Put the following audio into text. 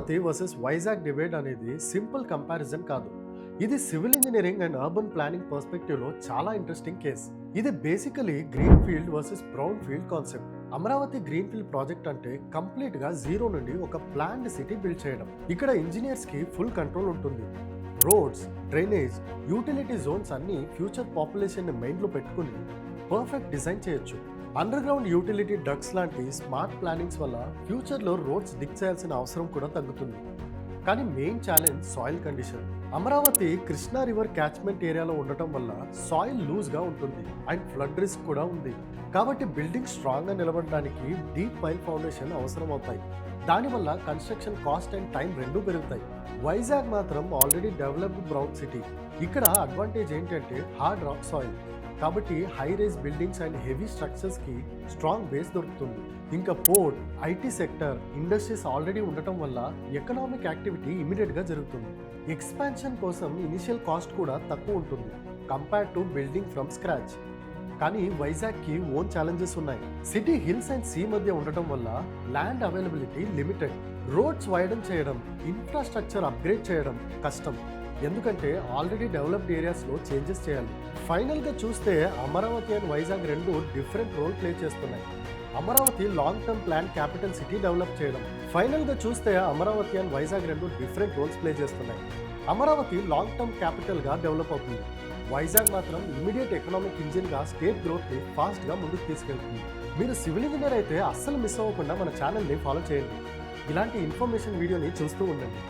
Amaravati versus Vizag debate అనేది simple comparison కాదు. ఇది civil engineering and urban planning పర్స్పెక్టివ్లో చాలా ఇంట్రెస్టింగ్ కేస్. ఇది basically green field versus brown field concept. Amaravati green field project అంటే కంప్లీట్ గా జీరో నుండి ఒక ప్లాన్డ్ సిటీ బిల్డ్ చేయడం. ఇక్కడ ఇంజనీర్స్ కి ఫుల్ కంట్రోల్ ఉంటుంది. రోడ్స్, డ్రైనేజ్, యూటిలిటీ జోన్స్ అన్ని ఫ్యూచర్ పాపులేషన్ ని మైండ్ లో పెట్టుకుని పర్ఫెక్ట్ డిజైన్ చేయొచ్చు. అండర్ గ్రౌండ్ యూటిలిటీ డక్ట్స్ లాంటి స్మార్ట్ ప్లానింగ్స్ వల్ల ఫ్యూచర్లో రోడ్స్ డిగ్ చేయాల్సిన అవసరం కూడా తగ్గుతుంది. కానీ main challenge soil condition. Amaravati Krishna river catchment ఏరియాలో ఉండటం వల్ల సాయిల్ లూజ్గా ఉంటుంది అండ్ ఫ్లడ్ రిస్క్ కూడా ఉంది. కాబట్టి బిల్డింగ్ స్ట్రాంగ్గా నిలబడడానికి డీప్ పైల్ ఫౌండేషన్ అవసరం అవుతాయి. దానివల్ల కన్స్ట్రక్షన్ కాస్ట్ అండ్ టైం రెండూ పెరుగుతాయి. వైజాగ్ మాత్రం ఆల్రెడీ డెవలప్డ్ బ్రౌన్ సిటీ. ఇక్కడ అడ్వాంటేజ్ ఏంటంటే హార్డ్ రాక్ సాయిల్, కాబట్టి high rise buildings and heavy structures కి స్ట్రాంగ్ బేస్ దొరుకుతుంది. ఇంకా port, IT sector, industries already ఉండటం వల్ల ఎకనామిక్ యాక్టివిటీ ఇమీడియట్ గా జరుగుతుంది. ఎక్స్పాన్షన్ కోసం ఇనిషియల్ కాస్ట్ కూడా తక్కువ ఉంటుంది compare to building from scratch. కానీ వైజాగ్ కి ఓన్ ఛాలెంజెస్ ఉన్నాయి. సిటీ హిల్స్ అండ్ సీ మధ్య ఉండటం వల్ల ల్యాండ్ అవైలబిలిటీ లిమిటెడ్. రోడ్స్ వైడన్ చేయడం, ఇన్ఫ్రాస్ట్రక్చర్ అప్గ్రేడ్ చేయడం కష్టం, ఎందుకంటే ఆల్రెడీ డెవలప్డ్ ఏరియాస్లో చేంజెస్ చేయాలి. ఫైనల్గా చూస్తే అమరావతి అండ్ వైజాగ్ రెండు డిఫరెంట్ రోల్ ప్లే చేస్తున్నాయి. Amaravati long term plan capital city develop చేయడం. ఫైనల్గా చూస్తే అమరావతి అండ్ వైజాగ్ రెండు డిఫరెంట్ రోల్స్ ప్లే చేస్తున్నాయి. అమరావతి లాంగ్ టర్మ్ క్యాపిటల్గా డెవలప్ అవుతుంది. వైజాగ్ మాత్రం ఇమీడియట్ ఎకనామిక్ ఇంజిన్గా స్టేట్ గ్రోత్ని ఫాస్ట్గా ముందుకు తీసుకెళ్తుంది. మీరు సివిల్ ఇంజనీర్ అయితే అస్సలు మిస్ అవ్వకుండా మన ఛానల్ని ఫాలో చేయండి. ఇలాంటి ఇన్ఫర్మేషన్ వీడియోని చూస్తూ ఉండండి.